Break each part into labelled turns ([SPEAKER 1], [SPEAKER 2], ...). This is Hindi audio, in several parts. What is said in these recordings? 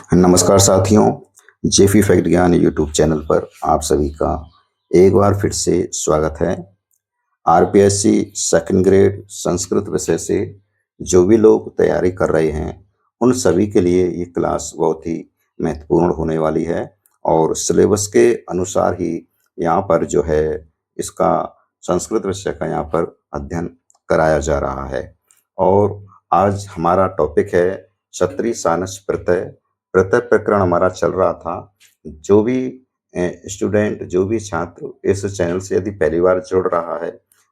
[SPEAKER 1] नमस्कार साथियों, जेफी फैक्ट ज्ञान यूट्यूब चैनल पर आप सभी का एक बार फिर से स्वागत है। आरपीएससी सेकंड ग्रेड संस्कृत विषय से जो भी लोग तैयारी कर रहे हैं, उन सभी के लिए ये क्लास बहुत ही महत्वपूर्ण होने वाली है और सिलेबस के अनुसार ही यहाँ पर जो है इसका संस्कृत विषय का यहाँ पर अध्ययन कराया जा रहा है। और आज हमारा टॉपिक है क्षत्रिय सानस प्रत्यय। प्रत्यय प्रकरण हमारा चल रहा था। जो भी स्टूडेंट, जो भी छात्र इस चैनल से यदि पहली बार जुड़ रहा है,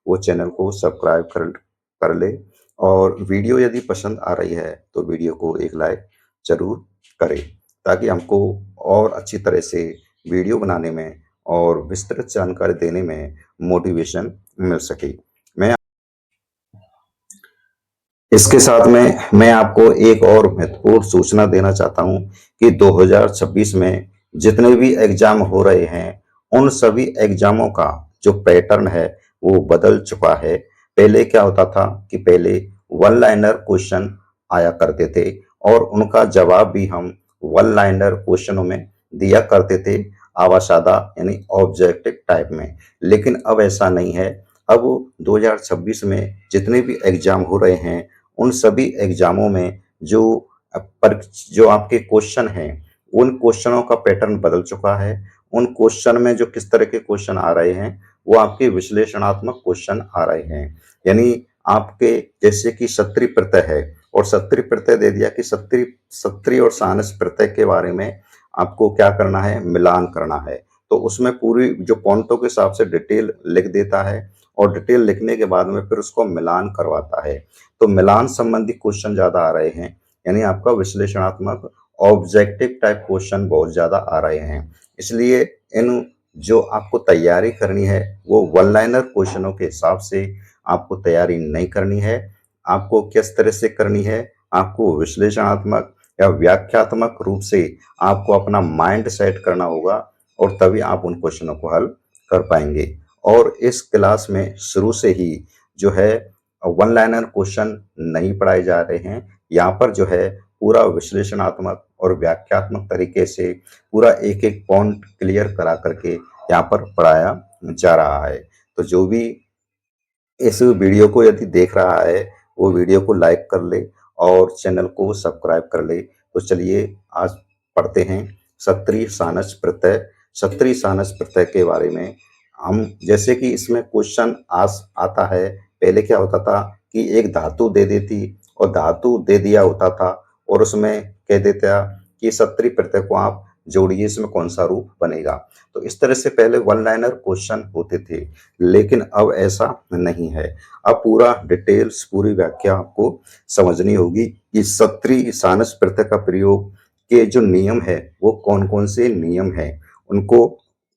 [SPEAKER 1] वो चैनल को सब्सक्राइब कर ले और वीडियो यदि पसंद आ रही है तो वीडियो को एक लाइक जरूर करें, ताकि हमको और अच्छी तरह से वीडियो बनाने में और विस्तृत जानकारी देने में मोटिवेशन मिल सके। इसके साथ में मैं आपको एक और महत्वपूर्ण सूचना देना चाहता हूं कि 2026 में जितने भी एग्जाम हो रहे हैं, उन सभी एग्जामों का जो पैटर्न है वो बदल चुका है। पहले क्या होता था कि पहले वन लाइनर क्वेश्चन आया करते थे और उनका जवाब भी हम वन लाइनर क्वेश्चनों में दिया करते थे, आवासादा यानी ऑब्जेक्टिव टाइप में। लेकिन अब ऐसा नहीं है। अब 2026 में जितने भी एग्जाम हो रहे हैं, उन सभी एग्जामों में जो आपके क्वेश्चन हैं, उन क्वेश्चनों का पैटर्न बदल चुका है। उन क्वेश्चन में जो किस तरह के क्वेश्चन आ रहे हैं, वो आपके विश्लेषणात्मक क्वेश्चन आ रहे हैं। यानी आपके जैसे कि सत्रि प्रत्यय है और सत्रि प्रत्यय दे दिया कि सत्रि सत्रि और सानस प्रत्यय के बारे में आपको क्या करना है, मिलान करना है। तो उसमें पूरी जो पॉइंटों के हिसाब से डिटेल लिख देता है और डिटेल लिखने के बाद में फिर उसको मिलान करवाता है। तो मिलान संबंधी क्वेश्चन ज्यादा आ रहे हैं, यानी आपका विश्लेषणात्मक ऑब्जेक्टिव टाइप क्वेश्चन बहुत ज्यादा आ रहे हैं। इसलिए इन जो आपको तैयारी करनी है वो वन लाइनर क्वेश्चनों के हिसाब से आपको तैयारी नहीं करनी है। आपको किस तरह से करनी है, आपको विश्लेषणात्मक या व्याख्यात्मक रूप से आपको अपना माइंड सेट करना होगा और तभी आप उन क्वेश्चनों को हल कर पाएंगे। और इस क्लास में शुरू से ही जो है वन लाइनर क्वेश्चन नहीं पढ़ाए जा रहे हैं। यहाँ पर जो है पूरा विश्लेषणात्मक और व्याख्यात्मक तरीके से पूरा एक एक पॉइंट क्लियर करा करके यहाँ पर पढ़ाया जा रहा है। तो जो भी इस वीडियो को यदि देख रहा है, वो वीडियो को लाइक कर ले और चैनल को सब्सक्राइब कर ले। तो चलिए आज पढ़ते हैं सत्रि सानस प्रत्यय। सत्रि सानस प्रत्यय के बारे में हम, जैसे कि इसमें क्वेश्चन आता है। पहले क्या होता था कि एक धातु दे देती और धातु दे दिया होता था और उसमें कह देता कि सत्रि प्रत्यय को आप जोड़िए, इसमें कौन सा रूप बनेगा। तो इस तरह से पहले वन लाइनर क्वेश्चन होते थे, लेकिन अब ऐसा नहीं है। अब पूरा डिटेल्स, पूरी व्याख्या आपको समझनी होगी कि सत्रि सानस प्रत्यय का प्रयोग के जो नियम है वो कौन कौन से नियम है, उनको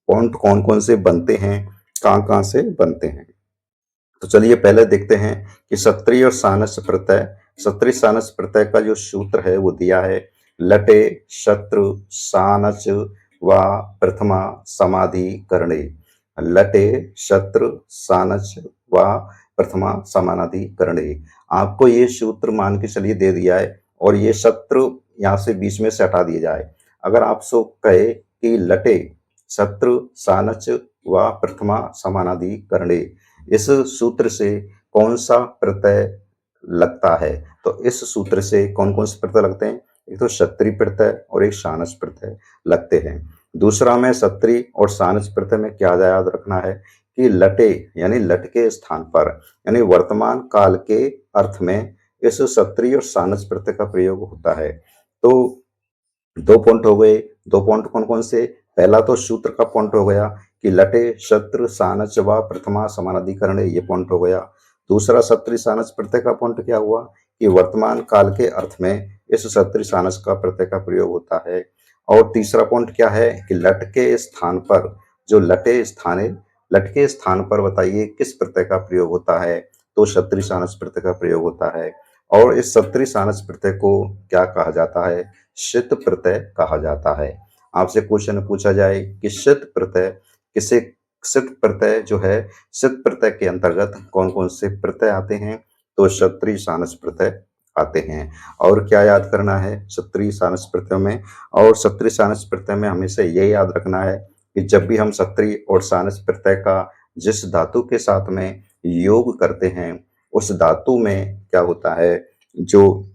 [SPEAKER 1] पॉइंट कौन कौन से बनते हैं, कहाँ कहाँ से बनते हैं। तो चलिए पहले देखते हैं कि सत्रि और सानस प्रत्यय। सत्रि सानस प्रत्यय का जो सूत्र है वो दिया है, लटे शत्रु सानच व प्रथमा समाधि करणे। लटे शत्रु सानच व प्रथमा समानाधि करणे। आपको ये सूत्र मान के चलिए दे दिया है और ये शत्रु यहाँ से बीच में से हटा दिया जाए। अगर आप सो कहे कि लटे शत्रु सानच व प्रथमा समानाधि करणे, इस सूत्र से कौन सा प्रत्यय लगता है। तो इस सूत्र से कौन कौन से प्रत्यय लगते हैं, एक तो क्षत्रिय प्रत्यय और एक सानस प्रत्यय लगते हैं। दूसरा में क्षत्रिय और सानस प्रत्यय में क्या याद रखना है कि लटे यानी लट के स्थान पर, यानी वर्तमान काल के अर्थ में इस क्षत्रिय और सानस प्रत्यय का प्रयोग होता है। तो दो पॉइंट हो गए। दो पॉइंट कौन कौन से, पहला तो सूत्र का पॉइंट हो गया कि लटे शत्रु सानच व प्रथमा समानाधिकरण, ये पॉइंट हो गया। दूसरा क्षत्रिय सानस प्रत्यय का पॉइंट क्या हुआ कि वर्तमान काल के अर्थ में इस क्षत्रिय सानस का प्रत्यय का प्रयोग होता है। और तीसरा पॉइंट क्या है कि लट के स्थान पर, जो लटे स्थान है, लट के स्थान पर बताइए किस प्रत्यय का प्रयोग होता है, तो क्षत्रिय सानस प्रत्यय का प्रयोग होता है। और इस क्षत्रिय सानस प्रत्यय को क्या कहा जाता है, शित प्रत्यय कहा जाता है। आपसे क्वेश्चन पूछा जाए कि शित प्रत्यय किसे, शित प्रत्यय जो है, शित प्रत्यय के अंतर्गत कौन कौन से प्रत्यय आते हैं, तो क्षत्रिय सानस प्रत्यय पाते हैं। और क्या याद करना है सत्री सानस प्रत्यय में, और सत्री सानस प्रत्यय में हमेशा ये याद रखना है कि जब भी हम सत्री और सानस प्रत्यय का जिस धातु के साथ में योग करते हैं, उस धातु में क्या होता है, जो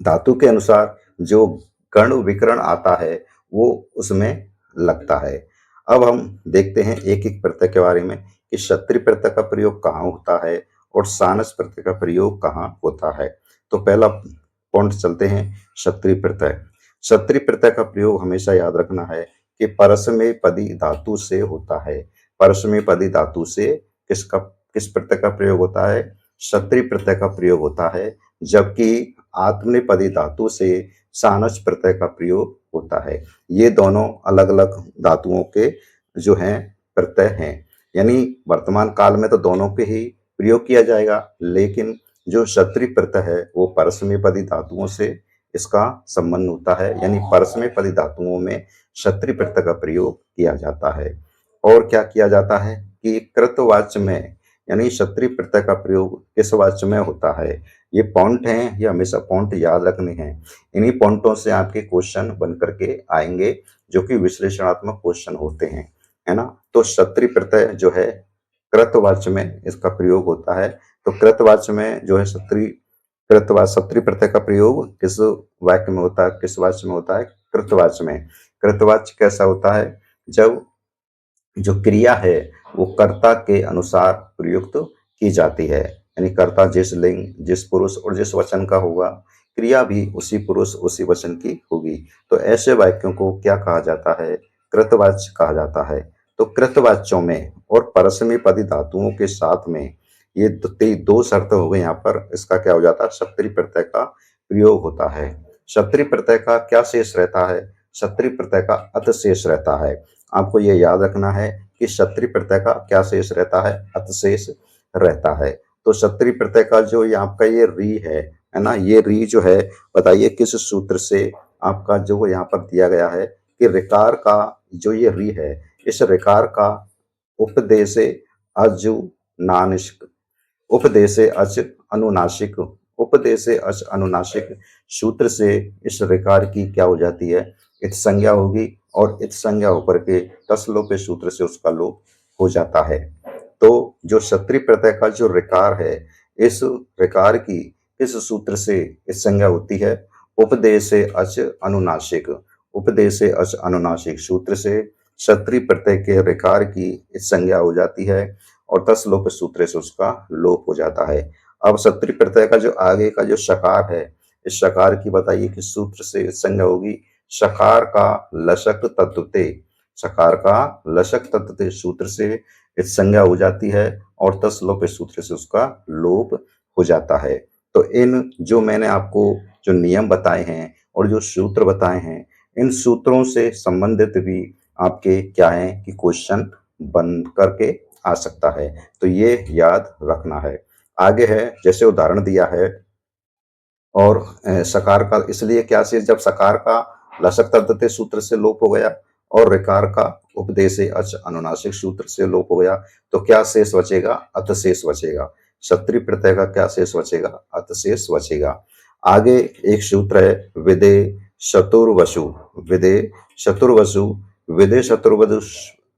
[SPEAKER 1] धातु के अनुसार जो कर्ण विकर्ण आता है वो उसमें लगता है। अब हम देखते हैं एक-एक प्रत्यय के बारे में कि क्षत्रिय प्रत्यय का प्रयोग कहाँ होता है और सानस प्रत्यय का प्रयोग कहाँ होता है। तो पहला पॉइंट चलते हैं क्षत्रिय प्रत्यय। क्षत्रिय प्रत्यय का प्रयोग हमेशा याद रखना है कि परस्मैपदी धातु से होता है। परस्मैपदी धातु से किस प्रत्यय का प्रयोग होता है? क्षत्रिय प्रत्यय का प्रयोग होता है, जबकि आत्मनेपदी धातु से सानस प्रत्यय का प्रयोग होता है। ये दोनों अलग-अलग धातुओं के जो हैं प्रत्यय हैं। यानी वर्तमान काल में तो दोनों के ही प्रयोग किया जाएगा, लेकिन जो क्षत्रिय प्रत्यय है वो परस्मैपदी धातुओं से इसका संबंध होता है, यानी परस्मैपदी धातुओं में क्षत्रिय प्रत्यय का प्रयोग किया जाता है। और क्या किया जाता है कि कृतवाच्य में, यानी क्षत्रिय प्रत्यय का प्रयोग किस वाच्य में होता है। ये पॉइंट हैं, ये हमेशा पॉइंट याद रखने हैं। इन्हीं पॉइंटों से आपके क्वेश्चन बन करके आएंगे, जो कि विश्लेषणात्मक क्वेश्चन होते हैं, है ना। तो क्षत्रिय प्रत्यय जो है कृतवाच्य में इसका प्रयोग होता है। तो कृतवाच्य में जो है क्षत्रिय प्रत्यय का प्रयोग किस वाक्य में होता है, किस वाच्य में होता है? कृतवाच्य में। कृतवाच्य कैसा होता है? जब जो क्रिया है वो कर्ता के अनुसार प्रयुक्त की जाती है, यानी कर्ता जिस लिंग, जिस पुरुष और जिस वचन का होगा, क्रिया भी उसी पुरुष उसी वचन की होगी। तो ऐसे वाक्यों को क्या कहा जाता है? कृतवाच्य कहा जाता है। तो कृतवाच्यों में और परस्मैपदी धातुओं के साथ में ये दो शर्त हो गई। यहाँ पर इसका क्या हो जाता है? क्षत्रिय प्रत्यय का प्रयोग होता है। क्षत्रिय प्रत्यय का क्या शेष रहता है? क्षत्रिय प्रत्यय का अत शेष रहता है। आपको ये याद रखना है कि क्षत्रिय प्रत्यय का क्या शेष रहता है? अत शेष रहता है। तो क्षत्रिय प्रत्यय का जो ये आपका ये री है ना, ये री जो है, बताइए किस सूत्र से आपका जो यहाँ पर दिया गया है कि ऋकार का जो ये री है, इस ऋकार का उपदेशे अजुनानिष्क, उपदेशे अच अनुनासिक, उपदेशे अच अनुनासिक सूत्र से इस ऋकार की क्या हो जाती है? इत संज्ञा होगी, और इत संज्ञा होकर के तसलोपे सूत्र से उसका लोप हो जाता है। तो जो क्षत्रिय प्रत्यय का जो ऋकार है, इस ऋकार की किस सूत्र से इस संज्ञा होती है? उपदेशे अच अनुनासिक, उपदेशे अच अनुनासिक सूत्र से क्षत्रिय प्रत्यय के ऋकार की इस संज्ञा हो जाती है, और तसलोप सूत्र से उसका लोप हो जाता है। अब क्षत्रिय प्रत्यय का जो आगे का जो शकार है, इस शकार की बताइए किस सूत्र से संज्ञा होगी? शकार का लशक तद्धिते, शकार का लशक तद्धिते सूत्र से इस संज्ञा हो जाती है, और तसलोप सूत्र से उसका लोप हो जाता है। तो इन जो मैंने आपको जो नियम बताए हैं और जो सूत्र बताए हैं, इन सूत्रों से संबंधित भी आपके क्या है कि क्वेश्चन बन करके आ सकता है। तो ये याद रखना है। आगे है, जैसे उदाहरण दिया है, और सकार का इसलिए क्या शेष, जब सकार का लसक तद्धिते सूत्र से लोप हो गया और ऋकार का उपदेशे अच अनुनासिक सूत्र से लोप हो गया, तो क्या शेष बचेगा? अत शेष बचेगा। क्षत्रिय प्रत्यय का क्या शेष बचेगा? अत शेष बचेगा। आगे एक सूत्र है विदे शतुर्वसु, विदे शतुर्वसु, विदे शतुर्वसु,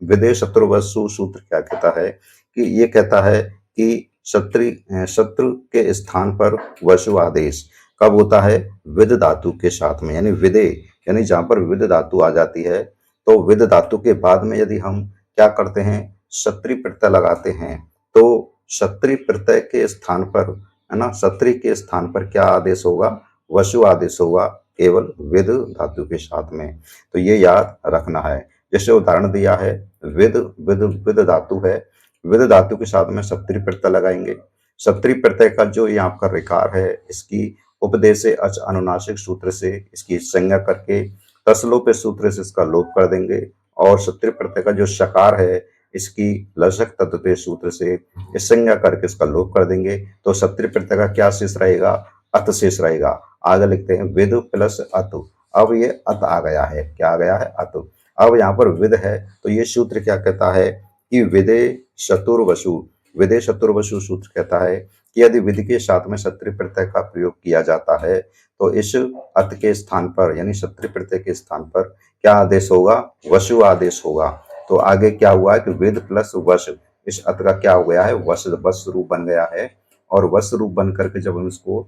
[SPEAKER 1] विदे शत्रुवसु सूत्र क्या कहता है कि ये कहता है कि शत्रु के स्थान पर वसु आदेश कब होता है? विद धातु के साथ में, यानी विदे, यानी जहां पर विद धातु आ जाती है, तो विद धातु के बाद में यदि हम क्या करते हैं? क्षत्रिय प्रत्यय लगाते हैं, तो क्षत्रिय प्रत्यय के स्थान पर, है ना, क्षत्रिय के स्थान पर क्या आदेश होगा? वसु आदेश होगा, केवल विद धातु के साथ में। तो ये याद रखना है। जैसे उदाहरण दिया है, विद विद विद धातु है, विद धातु के साथ में क्षत्रिय प्रत्यय लगाएंगे। क्षत्रिय प्रत्यय का जो ये आपका ऋकार है, इसकी उपदेशे अच अनुनासिक सूत्र से इसकी संज्ञा करके तसलोप सूत्र से इसका लोप कर देंगे, और क्षत्रिय प्रत्यय का जो शकार है, इसकी लसक तद्धिते सूत्र से इस संज्ञा करके इसका लोप कर देंगे। तो क्षत्रिय प्रत्यय का क्या शेष रहेगा? अत शेष रहेगा। आगे लिखते हैं विद प्लस अत। अब ये अत आ गया है, क्या आ गया है? अत। अब यहाँ पर विद है, तो ये सूत्र क्या कहता है कि विदे शतुर्वसु, विदे शतुर्वसु सूत्र कहता है कि यदि विधि के साथ में क्षत्रिय प्रत्यय का प्रयोग किया जाता है तो इस अत के स्थान पर यानी क्षत्रिय प्रत्यय के स्थान पर क्या आदेश होगा? वसु आदेश होगा। तो आगे क्या हुआ है कि विद प्लस वश, इस अत का क्या हो गया है? वश, वश रूप बन गया है। और वश रूप बन करके जब हम इसको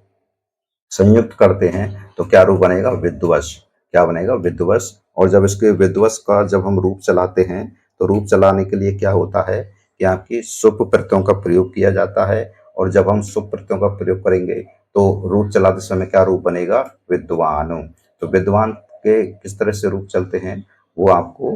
[SPEAKER 1] संयुक्त करते हैं तो क्या रूप बनेगा? विध्वंस। क्या बनेगा? विध्वंस। और जब इसके विध्वंस का जब हम रूप चलाते हैं तो रूप चलाने के लिए क्या होता है कि आपकी सुप प्रत्ययों का प्रयोग किया जाता है। और जब हम सुप प्रत्ययों का प्रयोग करेंगे तो रूप चलाते समय क्या रूप बनेगा? विद्वान। तो विद्वान के किस तरह से रूप चलते हैं वो आपको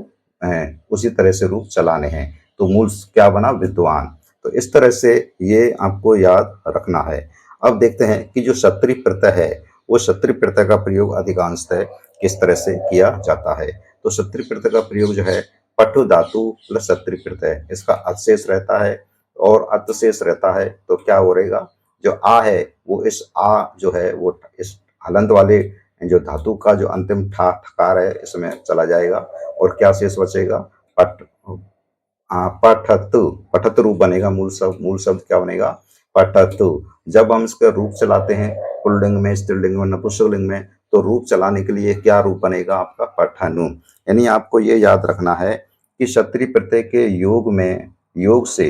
[SPEAKER 1] उसी तरह से रूप चलाने हैं। तो मूल क्या बना? विद्वान। तो इस तरह से ये आपको याद रखना है। अब देखते हैं कि जो क्षत्रिय प्रत्यय है वो क्षत्रिय प्रत्यय का प्रयोग अधिकांशतः किस तरह से किया जाता है। तो क्षत्रिय प्रत्यय का प्रयोग जो है पटु धातु प्लस क्षत्रिय प्रत्यय, इसका अशेष रहता है और अर्थशेष रहता है। तो क्या हो रहेगा? जो आ है वो इस आ जो है वो इस हलंत वाले जो धातु का जो अंतिम ठकार है इसमें चला जाएगा और क्या शेष बचेगा? पट पठतु, पठत रूप बनेगा। मूल शब्द क्या बनेगा? पठतु। जब हम इसका रूप चलाते हैं पुल्लिंग में, स्त्रीलिंग में, नपुंसकलिंग में, तो रूप चलाने के लिए क्या रूप बनेगा आपका? पठनु। यानी आपको ये याद रखना है कि क्षत्रिय प्रत्यय के योग में, योग से,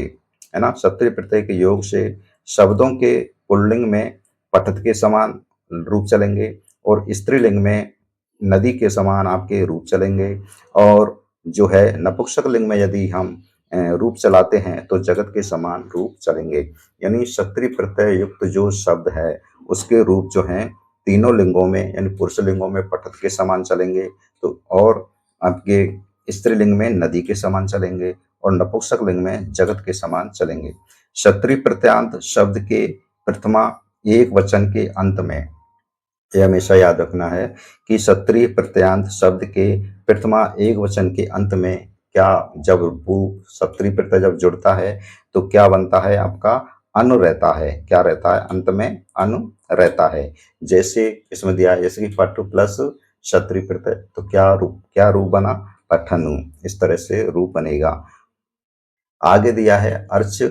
[SPEAKER 1] है ना, क्षत्रिय प्रत्यय के योग से शब्दों के पुल्लिंग में पठत के समान रूप चलेंगे और स्त्रीलिंग में नदी के समान आपके रूप चलेंगे। और जो है नपुंसक लिंग में यदि हम रूप चलाते हैं तो जगत के समान रूप चलेंगे। यानी क्षत्रिय प्रत्यय युक्त जो शब्द है उसके रूप जो हैं तीनों लिंगों में यानी पुरुष लिंगों में पठत के समान चलेंगे, तो और आपके स्त्रीलिंग में नदी के समान चलेंगे और नपुंसक लिंग में जगत के समान चलेंगे। क्षत्रिय प्रत्यांत शब्द के प्रथमा एक वचन के अंत में, यह हमेशा याद रखना है कि क्षत्रिय प्रत्यांत शब्द के प्रथमा एक वचन के अंत में क्या, जब भू क्षत्रिय प्रत्यय जब जुड़ता है तो क्या बनता है आपका? अनु रहता है। क्या रहता है? अंत में अनु रहता है। जैसे इसमें दिया है जैसे कि पट प्लस क्षत्रिय प्रत्यय, तो क्या रूप बना? पठनु। इस तरह से रूप बनेगा। आगे दिया है अर्च,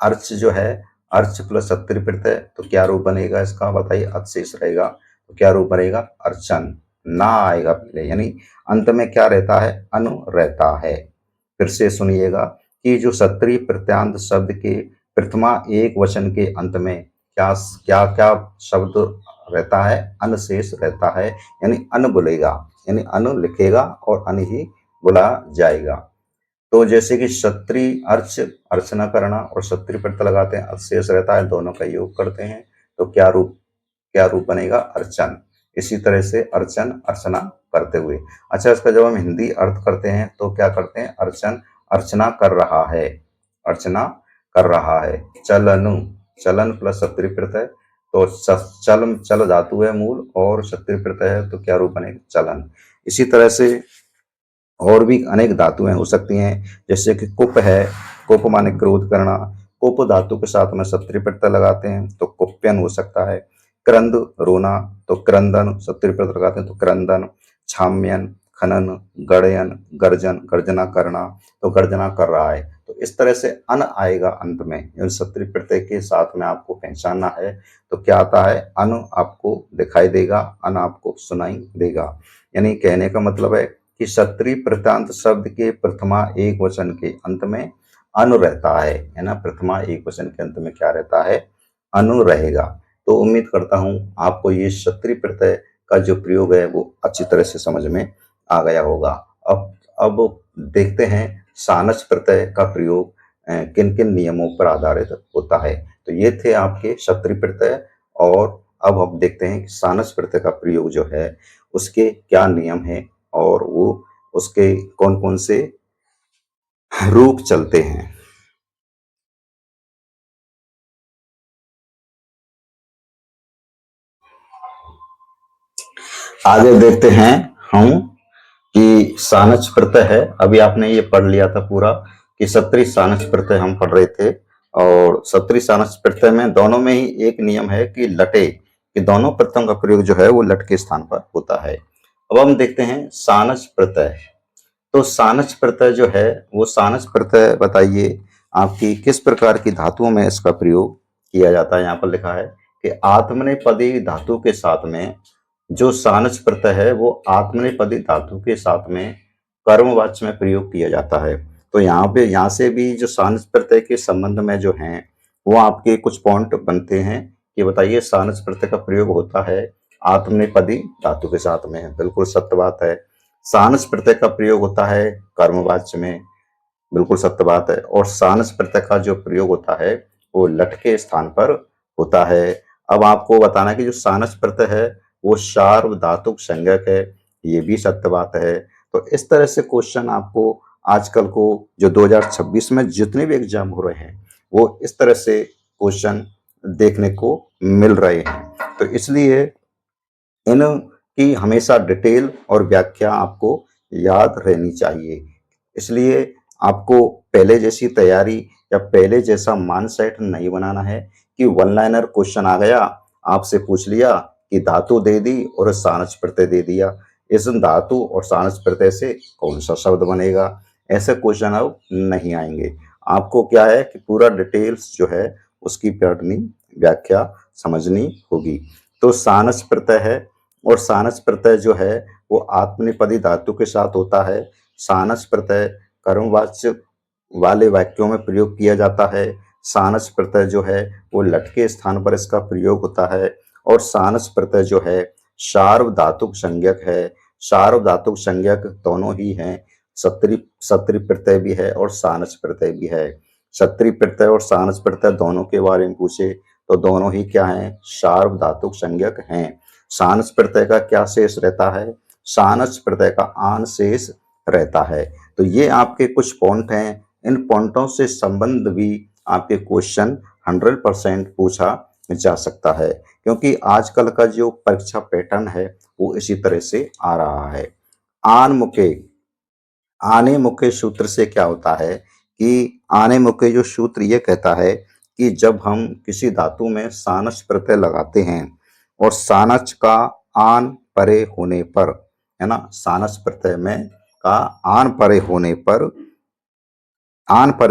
[SPEAKER 1] अर्च जो है अर्च प्लस क्षत्रिय प्रत्यय, तो क्या रूप बनेगा इसका? बताइए। अशेष रहेगा तो क्या रूप बनेगा? अर्चन। ना आएगा पहले, यानी अंत में क्या रहता है? अनु रहता है। फिर से सुनिएगा कि जो क्षत्रिय प्रत्यांत शब्द के प्रथमा एक वचन के अंत में क्या क्या क्या शब्द रहता है? अन शेष रहता है, यानी अन बोलेगा, यानी अनु लिखेगा और अन ही बोला जाएगा। तो जैसे कि क्षत्रिय अर्च अर्चना करना और क्षत्रिय प्रत्यय लगाते हैं, शेष रहता है, दोनों का योग करते हैं तो क्या रूप बनेगा? अर्चन। इसी तरह से अर्चन अर्चना करते हुए। अच्छा, इसका जब हम हिंदी अर्थ करते हैं तो क्या करते हैं? अर्चन अर्चना कर रहा है, अर्चना कर रहा है। चलनु, चलन प्लस क्षत्रिय प्रत्यय, तो चल चल धातु है मूल और क्षत्रिय प्रत्यय है तो क्या रूप बनेगा? चलन। इसी तरह से और भी अनेक धातुएं हो सकती हैं, जैसे कि कुप है, कुप माने क्रोध करना, कुप धातु के साथ में क्षत्रिय प्रत्यय लगाते हैं तो कुप्यन हो सकता है। क्रंद रोना, तो क्रंदन, क्षत्रिय प्रत्यय लगाते हैं तो क्रंदन। छाम्यन खनन, गड़यन गर्जन, गर्जना करना, तो गर्जना कर रहा है। तो इस तरह से अन आएगा अंत में, क्षत्रिय प्रत्यय के साथ में आपको पहचानना है तो क्या आता है? अन आपको दिखाई देगा, अन आपको सुनाई देगा। यानी कहने का मतलब है कि क्षत्रिय प्रत्यांत शब्द के प्रथमा एक वचन के अंत में अनु रहता है ना? प्रथमा एक वचन के अंत में क्या रहता है? अनु रहेगा। तो उम्मीद करता हूं आपको ये क्षत्रिय प्रत्यय का जो प्रयोग है वो अच्छी तरह से समझ में आ गया होगा। अब देखते हैं सानच प्रत्यय का प्रयोग किन किन नियमों पर आधारित होता है। तो ये थे आपके क्षत्रिय प्रत्यय, और अब हम देखते हैं कि सानच प्रत्यय का प्रयोग जो है उसके क्या नियम है और वो उसके कौन कौन से रूप चलते हैं। आगे देखते हैं हम कि सानच प्रत्यय है। अभी आपने ये पढ़ लिया था पूरा कि क्षत्रिय सानच प्रत्यय हम पढ़ रहे थे, और क्षत्रिय सानच प्रत्यय में दोनों में ही एक नियम है कि लटे, कि दोनों प्रत्ययों का प्रयोग जो है वो लट के स्थान पर होता है। अब हम देखते हैं सानच प्रत्यय। तो सानच प्रत्यय जो है वो सानच प्रत्यय बताइए आपकी किस प्रकार की धातुओं में इसका प्रयोग किया जाता है। यहाँ पर लिखा है कि आत्मनेपदी धातु के साथ में जो सानच प्रत्यय है वो आत्मनेपदी धातु के साथ में कर्मवाच्य में प्रयोग किया जाता है। तो यहाँ से भी जो सानच प्रत्यय के संबंध में जो है वो आपके कुछ पॉइंट बनते हैं कि बताइए सानच प्रत्यय का प्रयोग होता है आत्मनेपदी धातु के साथ में। बिल्कुल सत्य बात है। सानस प्रत्यय का प्रयोग होता है कर्मवाच्य में। बिल्कुल सत्य बात है। और सानस प्रत्यय का जो प्रयोग होता है वो लट के स्थान पर होता है। अब आपको बताना है कि जो सानस प्रत्यय है वो सार्वधातुक संज्ञक है। ये भी सत्य बात है। तो इस तरह से क्वेश्चन आपको आजकल को जो 2026 में जितने भी एग्जाम हो रहे हैं वो इस तरह से क्वेश्चन देखने को मिल रहे हैं। तो इसलिए इनकी हमेशा डिटेल और व्याख्या आपको याद रहनी चाहिए। इसलिए आपको पहले जैसी तैयारी या पहले जैसा माइंडसेट नहीं बनाना है कि वन लाइनर क्वेश्चन आ गया, आपसे पूछ लिया कि धातु दे दी और सानच प्रत्यय दे दिया, इस धातु और सानच प्रत्यय से कौन सा शब्द बनेगा। ऐसे क्वेश्चन अब नहीं आएंगे। आपको क्या है कि पूरा डिटेल्स जो है उसकी पढ़नी, व्याख्या समझनी होगी। तो सानस प्रत्यय है और सानस प्रत्यय जो है वो आत्मनेपदी धातु के साथ होता है। सानस प्रत्यय कर्मवाच्य वाले वाक्यों में प्रयोग किया जाता है। सानस प्रत्यय जो है वो लट के स्थान पर इसका प्रयोग होता है। और सानस प्रत्यय जो है सार्वधातुक संज्ञक है। सार्वधातुक संज्ञक दोनों ही हैं। सत्री सत्री प्रत्यय भी है और सानस प्रत्यय भी है। सत्री प्रत्यय और सानस प्रत्यय दोनों के बारे में पूछे तो दोनों ही क्या हैं, सार्वधातुक संज्ञक हैं। सानस प्रत्यय का क्या शेष रहता है, सानस प्रत्यय का आन शेष रहता है। तो ये आपके कुछ पॉइंट हैं। इन पॉइंटों से संबंध भी आपके क्वेश्चन 100% पूछा जा सकता है, क्योंकि आजकल का जो परीक्षा पैटर्न है वो इसी तरह से आ रहा है। आन मुके आने मुके सूत्र से क्या होता है कि आने मुके जो सूत्र ये कहता है कि जब हम किसी धातु में सानस प्रत्यय लगाते हैं और सानस का आन परे होने पर, है ना, सानस प्रत्यय में का आन परे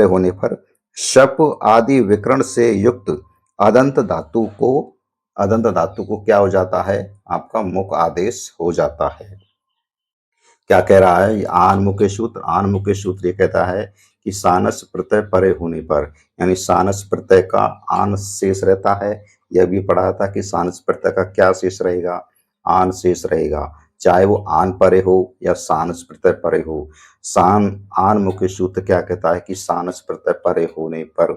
[SPEAKER 1] होने पर शप आदि विकर्ण से युक्त अदंत धातु को क्या हो जाता है, आपका मुख आदेश हो जाता है। क्या कह रहा है आन मुके सूत्र ये कहता है कि सानस प्रत्यय परे होने पर, यानी सानस प्रत्यय का आन शेष रहता है। यह भी पढ़ा था कि सानस प्रत्यय का क्या शेष रहेगा, आन शेष रहेगा, चाहे वो आन परे हो या सानस प्रत्यय परे हो। आन मुके सूत्र क्या कहता है कि सानस प्रत्यय परे होने पर,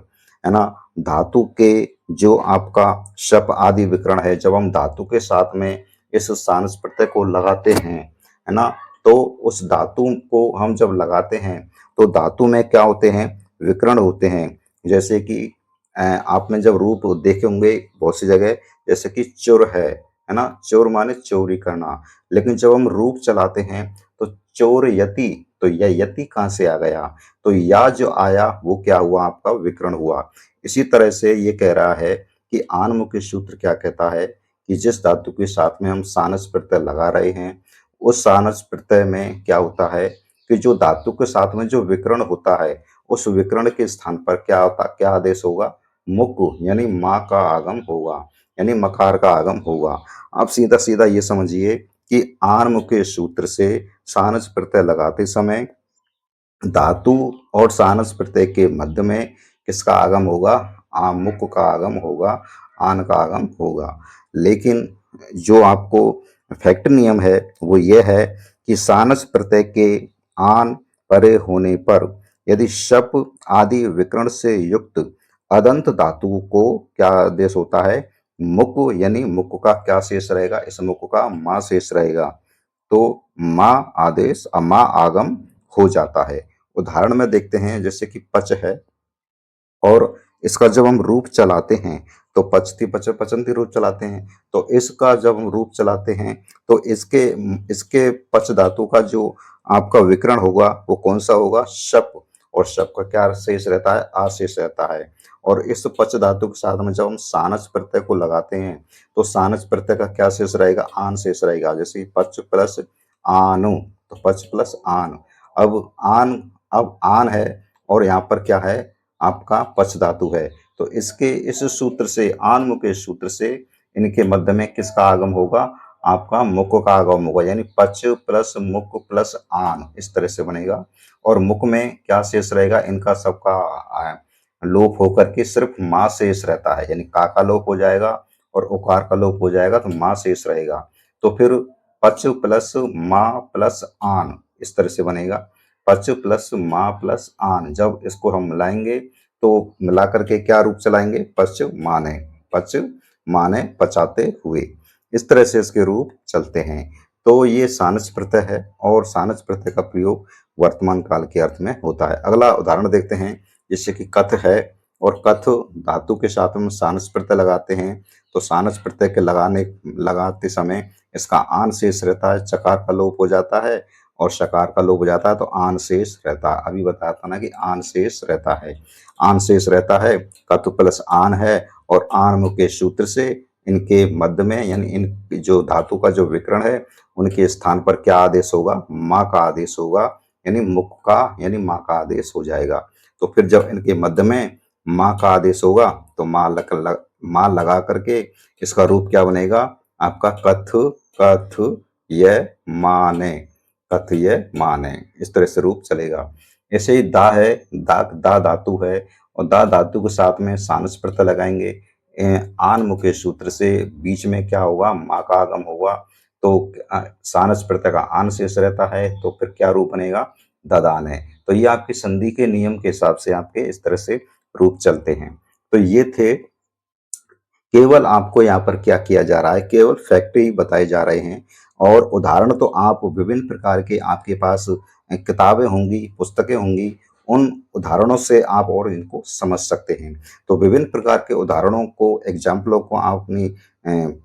[SPEAKER 1] है ना, धातु के जो आपका शप आदि विकर्ण है, जब हम धातु के साथ में इस सानस प्रत्यय को लगाते हैं, है ना, तो उस धातु को हम जब लगाते हैं तो धातु में क्या होते हैं, विकर्ण होते हैं। जैसे कि आपने जब रूप देखे होंगे बहुत सी जगह, जैसे कि चुर है ना, चोर माने चोरी करना। लेकिन जब हम रूप चलाते हैं तो चोर यति, तो यह यति कहाँ से आ गया, तो या जो आया वो क्या हुआ, आपका विकर्ण हुआ। इसी तरह से ये कह रहा है कि आनमुखी सूत्र क्या कहता है कि जिस धातु के साथ में हम सानस प्रत्यय लगा रहे हैं उस सानस प्रत्यय में क्या होता है कि जो धातु के साथ में जो विकर्ण होता है उस विकर्ण के स्थान पर क्या आदेश होगा, मुक यानी माँ का आगम होगा, यानी मकार का आगम होगा। आप सीधा सीधा ये समझिए कि आनमुखे सूत्र से सानस प्रत्यय लगाते समय धातु और सानस प्रत्यय के मध्य में किसका आगम होगा, मुख का आगम होगा, आन का आगम होगा। लेकिन जो आपको फैक्ट नियम है वो ये है कि सानस प्रत्यय के आन परे होने पर यदि शप आदि विकर्ण से युक्त अदंत धातु को क्या आदेश होता है, मुक, यानी मुक का क्या शेष रहेगा, इस मुक का माँ शेष रहेगा, तो माँ आदेश माँ आगम हो जाता है। उदाहरण में देखते हैं, जैसे कि पच है और इसका जब हम रूप चलाते हैं तो पचती पच पचंती रूप चलाते हैं। तो इसका जब हम रूप चलाते हैं तो इसके इसके पच धातु का जो आपका विकर्ण होगा वो कौन सा होगा, शप। और शप का क्या शेष रहता है, आशेष रहता है। और इस पच धातु के साथ में जब हम सानस प्रत्यय को लगाते हैं तो सानस प्रत्यय का क्या शेष रहेगा, आन शेष रहेगा। जैसे पच प्लस आनु, तो पच प्लस आन। अब आन है और यहाँ पर क्या है, आपका पच धातु है, तो इसके इस सूत्र से आन के सूत्र से इनके मध्य में किसका आगम होगा, आपका मुक का आगम होगा, यानी पच प्लस मुक प्लस आन, इस तरह से बनेगा। और मुक में क्या शेष रहेगा, इनका सबका लोप होकर के सिर्फ माँ शेष रहता है, यानी का लोप हो जाएगा और उकार का लोप हो जाएगा तो माँ शेष रहेगा। तो फिर पच प्लस माँ प्लस आन, इस तरह से बनेगा। पच प्लस माँ प्लस आन, जब इसको हम मिलाएंगे तो मिला करके क्या रूप चलाएंगे, पच माने पचाते हुए, इस तरह से इसके रूप चलते हैं। तो ये सानच प्रत्यय है और सानच प्रत्यय का प्रयोग वर्तमान काल के अर्थ में होता है। अगला उदाहरण देखते हैं, जैसे कि कथ है और कथ धातु के साथ में सानस प्रत्यय लगाते हैं, तो सानस प्रत्यय के लगाते समय इसका आन शेष रहता है, चकार का लोप हो जाता है और शकार का लोप हो जाता है, तो आन शेष रहता है। अभी बताया था ना कि आन शेष रहता है, आन शेष रहता है। कथ प्लस आन है और आन मुख के सूत्र से इनके मध्य में, यानी इन जो धातु का जो विकर्ण है उनके स्थान पर क्या आदेश होगा, माँ का आदेश होगा, यानी मुख का यानी माँ का आदेश हो जाएगा। तो फिर जब इनके मध्य में माँ का आदेश होगा तो माँ लगा करके इसका रूप क्या बनेगा, आपका कथ कथ ये माने, कथ ये माने, इस तरह से रूप चलेगा। ऐसे ही दा है, दा धातु है और दा धातु के साथ में सानस प्रत्यय लगाएंगे, आन मुके सूत्र से बीच में क्या होगा, माँ का आगम होगा, तो सानस प्रत्यय का आन शेष रहता है, तो फिर क्या रूप बनेगा, ददान है। तो ये आपकी संधि के नियम के हिसाब से आपके इस तरह से रूप चलते हैं। तो ये थे, केवल आपको यहाँ पर क्या किया जा रहा है, केवल फैक्ट ही बताए जा रहे हैं और उदाहरण तो आप विभिन्न प्रकार के आपके पास किताबें होंगी, पुस्तकें होंगी, उन उदाहरणों से आप और इनको समझ सकते हैं। तो विभिन्न प्रकार के उदाहरणों को, एग्जाम्पलों को आप अपनी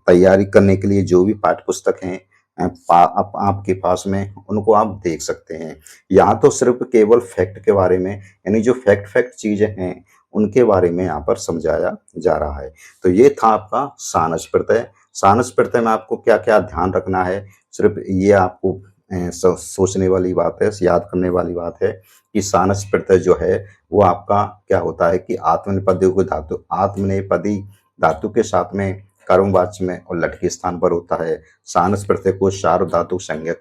[SPEAKER 1] तैयारी करने के लिए जो भी पाठ्य पुस्तक हैं आपके पास में, उनको आप देख सकते हैं। यहाँ तो सिर्फ केवल फैक्ट के बारे में, यानी जो फैक्ट चीजें हैं उनके बारे में यहाँ पर समझाया जा रहा है। तो ये था आपका सानस प्रत्यय। सानस प्रत्यय में आपको क्या क्या ध्यान रखना है, सिर्फ ये आपको सोचने वाली बात है, याद करने वाली बात है कि सानस प्रत्यय जो है वो आपका क्या होता है कि आत्मनेपदी को धातु, आत्मनेपदी धातु के साथ में कर्मवाच्य में और लट के स्थान पर होता है। सानस प्रत्यय को सार्वधातुक संज्ञक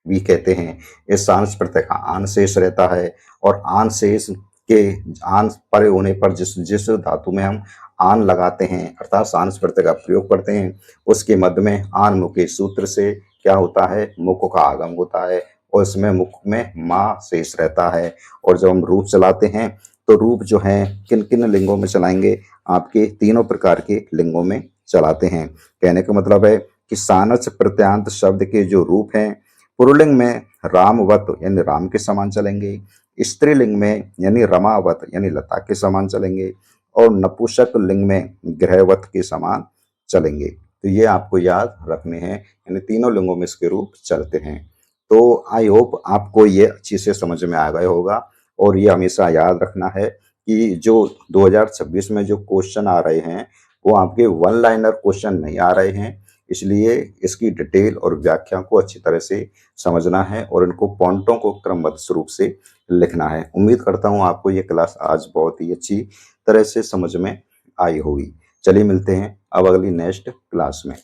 [SPEAKER 1] भी कहते हैं। इस सानस प्रत्यय का आन शेष रहता है और आन शेष के आन परे होने पर जिस जिस धातु में हम आन लगाते हैं अर्थात सानस प्रत्यय का प्रयोग करते हैं, उसके मध्य में आन मुके सूत्र से क्या होता है, मुख का आगम होता है और इसमें मुख में माँ शेष रहता है। और जब हम रूप चलाते हैं तो रूप जो है किन किन लिंगों में चलाएंगे, आपके तीनों प्रकार के लिंगों में चलाते हैं। कहने का मतलब है कि सानस प्रत्यांत शब्द के जो रूप हैं, पुरुलिंग में रामवत यानी राम के समान चलेंगे, स्त्रीलिंग में यानी रमावत यानी लता के समान चलेंगे और नपुंसक लिंग में ग्रहवत के समान चलेंगे। तो ये आपको याद रखने हैं, यानी तीनों लिंगों में इसके रूप चलते हैं। तो आई होप आपको ये अच्छी से समझ में आ गया होगा और ये हमेशा याद रखना है कि जो 2026 में जो क्वेश्चन आ रहे हैं वो आपके वन लाइनर क्वेश्चन नहीं आ रहे हैं, इसलिए इसकी डिटेल और व्याख्या को अच्छी तरह से समझना है और इनको पॉइंटों को क्रमबद्ध रूप से लिखना है। उम्मीद करता हूँ आपको ये क्लास आज बहुत ही अच्छी तरह से समझ में आई होगी। चलिए मिलते हैं अब अगली नेक्स्ट क्लास में।